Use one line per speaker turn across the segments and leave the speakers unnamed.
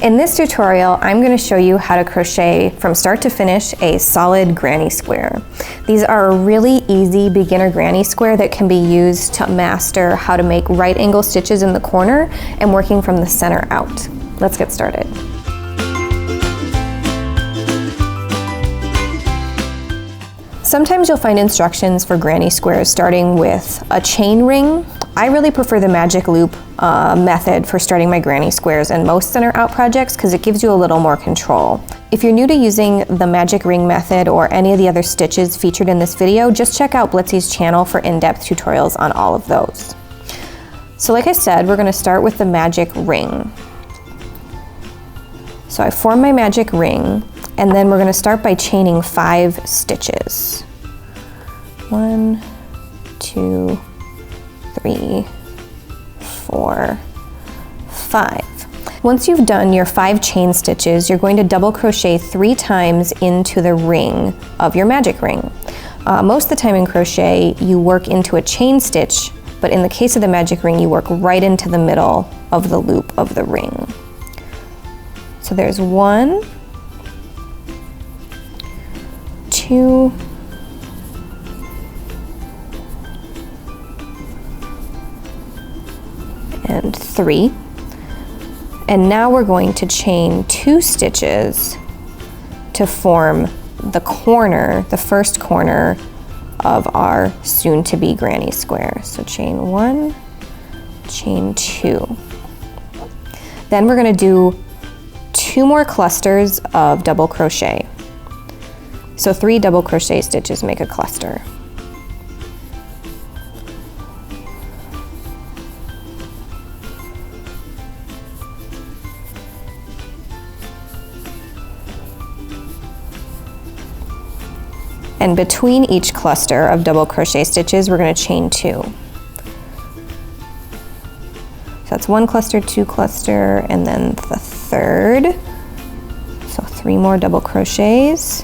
In this tutorial, I'm going to show you how to crochet from start to finish a solid granny square. These are a really easy beginner granny square that can be used to master how to make right angle stitches in the corner and working from the center out. Let's get started. Sometimes you'll find instructions for granny squares starting with a chain ring. I really prefer the magic loop method for starting my granny squares and most center out projects because it gives you a little more control. If you're new to using the magic ring method or any of the other stitches featured in this video, just check out Blitsy's channel for in-depth tutorials on all of those. So like I said, we're going to start with the magic ring. So I form my magic ring, and then we're going to start by chaining 5 stitches. 1, 2, 3, 4, 5. Once you've done your 5 chain stitches, you're going to double crochet 3 times into the ring of your magic ring. Most of the time in crochet, you work into a chain stitch, but in the case of the magic ring, you work right into the middle of the loop of the ring. So there's 1, 2, and 3. And now we're going to chain 2 stitches to form the corner, the first corner of our soon-to-be granny square. So chain 1, chain 2. Then we're going to do 2 more clusters of double crochet. So 3 double crochet stitches make a cluster. And between each cluster of double crochet stitches, we're going to chain 2. So that's 1 cluster, 2 cluster, and then the third. So 3 more double crochets.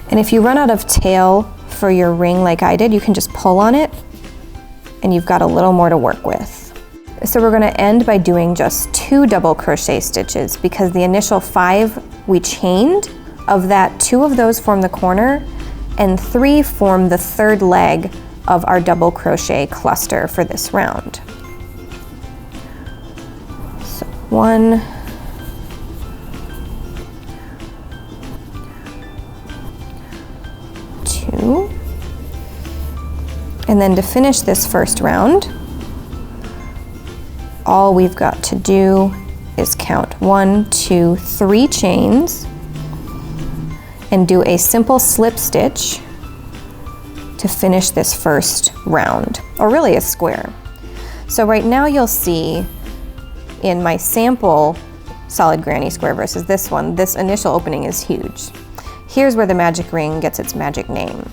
And if you run out of tail for your ring like I did, you can just pull on it and you've got a little more to work with. So we're going to end by doing just 2 double crochet stitches because the initial 5 we chained, of that 2 of those form the corner and 3 form the third leg of our double crochet cluster for this round. So 1, 2, and then to finish this first round, all we've got to do is count 1, 2, 3 chains and do a simple slip stitch to finish this first round, or really a square. So right now you'll see in my sample solid granny square versus this one, this initial opening is huge. Here's where the magic ring gets its magic name.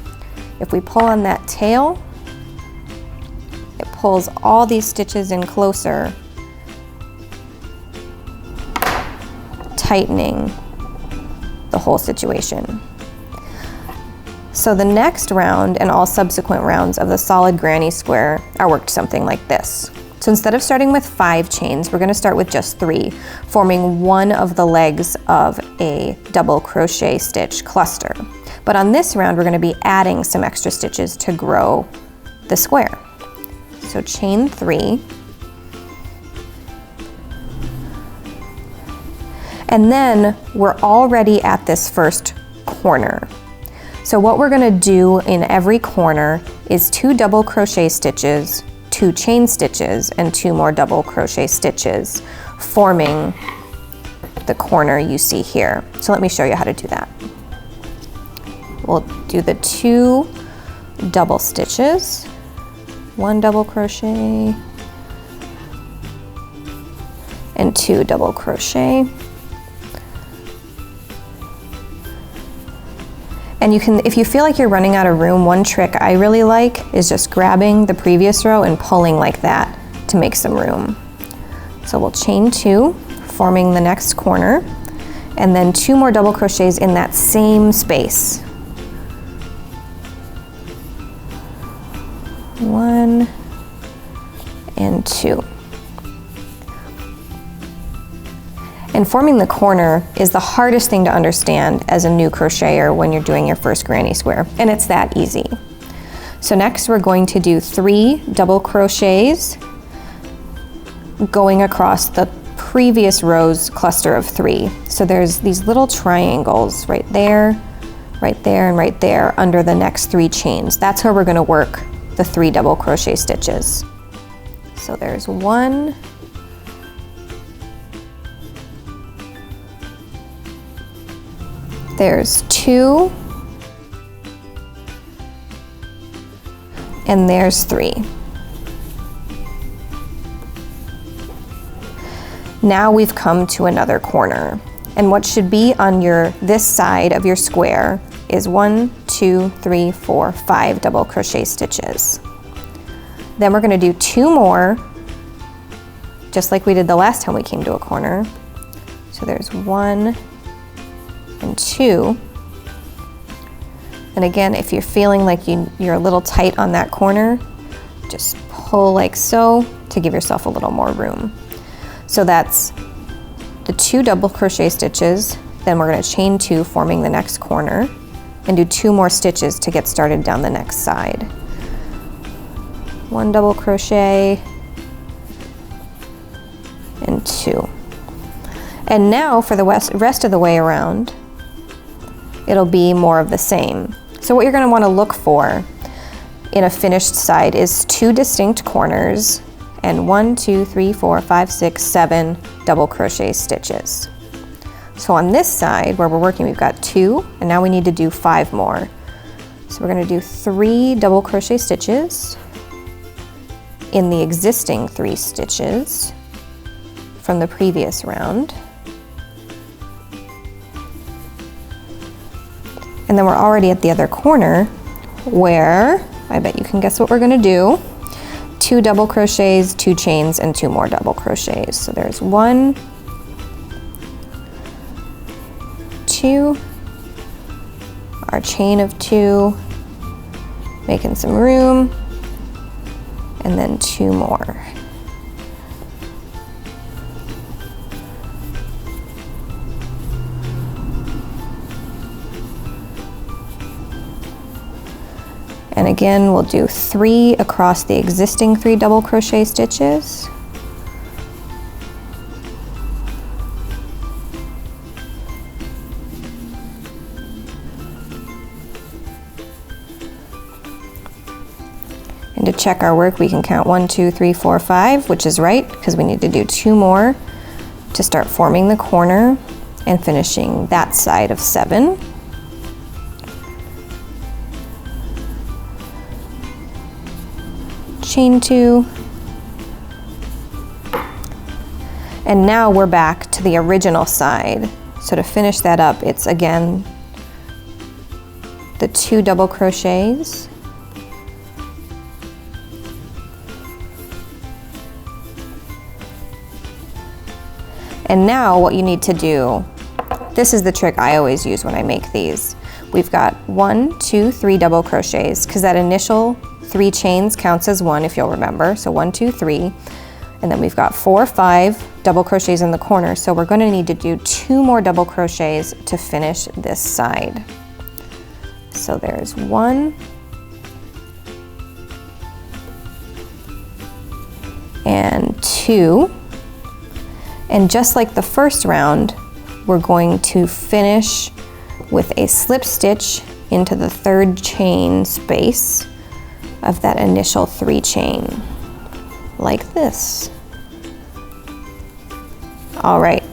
If we pull on that tail, it pulls all these stitches in closer, tightening the whole situation. So the next round and all subsequent rounds of the solid granny square are worked something like this. So instead of starting with 5 chains, we're going to start with just 3, forming one of the legs of a double crochet stitch cluster. But on this round, we're going to be adding some extra stitches to grow the square. So chain 3. And then we're already at this first corner. So what we're going to do in every corner is 2 double crochet stitches, 2 chain stitches, and 2 more double crochet stitches, forming the corner you see here. So let me show you how to do that. We'll do the 2 double stitches, 1 double crochet, and 2 double crochet. And you can, if you feel like you're running out of room, one trick I really like is just grabbing the previous row and pulling like that to make some room. So So we'll chain 2, forming the next corner, and then 2 more double crochets in that same space. 1 and 2. And forming the corner is the hardest thing to understand as a new crocheter when you're doing your first granny square, and it's that easy. So next we're going to do 3 double crochets going across the previous row's cluster of 3. So there's these little triangles right there, and right there under the next 3 chains. That's where we're going to work the 3 double crochet stitches. So there's 1, there's 2, and there's 3. Now we've come to another corner, and what should be on this side of your square is 1, 2, 3, 4, 5 double crochet stitches. Then we're going to do 2 more, just like we did the last time we came to a corner. So there's 1 and 2. And again, if you're feeling like you're a little tight on that corner, just pull like so to give yourself a little more room. So that's the 2 double crochet stitches, then we're going to chain 2, forming the next corner, and do 2 more stitches to get started down the next side. 1 double crochet and 2. And now for the rest of the way around, it'll be more of the same. So what you're going to want to look for in a finished side is 2 distinct corners and 1, 2, 3, 4, 5, 6, 7 double crochet stitches. So on this side where we're working, we've got 2, and now we need to do 5 more. So we're going to do 3 double crochet stitches in the existing 3 stitches from the previous round. And then we're already at the other corner where I bet you can guess what we're going to do. 2 double crochets, 2 chains, and 2 more double crochets. So there's 1, 2, our chain of 2, making some room, and then 2 more. And again, we'll do 3 across the existing 3 double crochet stitches. And to check our work, we can count 1, 2, 3, 4, 5, which is right, because we need to do 2 more to start forming the corner and finishing that side of 7. Chain 2, and now we're back to the original side. So to finish that up, it's again the 2 double crochets, and now what you need to do, this is the trick I always use when I make these. We've got 1, 2, 3 double crochets, because that initial 3 chains counts as 1 if you'll remember. So 1, 2, 3, and then we've got 4, 5 double crochets in the corner. So we're going to need to do 2 more double crochets to finish this side. So there's 1 and 2, and just like the first round, we're going to finish with a slip stitch into the 3rd chain space of that initial 3 chain, like this. All right,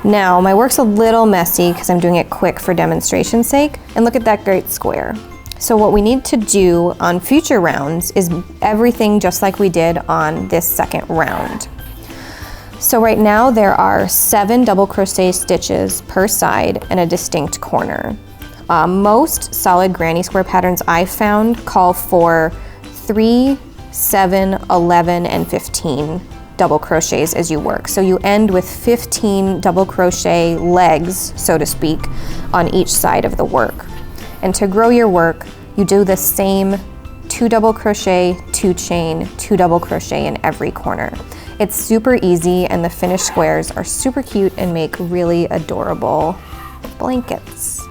now my work's a little messy because I'm doing it quick for demonstration's sake, and look at that great square. So what we need to do on future rounds is everything just like we did on this second round. So right now there are 7 double crochet stitches per side and a distinct corner. Most solid granny square patterns I've found call for 3, 7, 11, and 15 double crochets as you work. So you end with 15 double crochet legs, so to speak, on each side of the work. And to grow your work, you do the same 2 double crochet, 2 chain, 2 double crochet in every corner. It's super easy, and the finished squares are super cute and make really adorable blankets.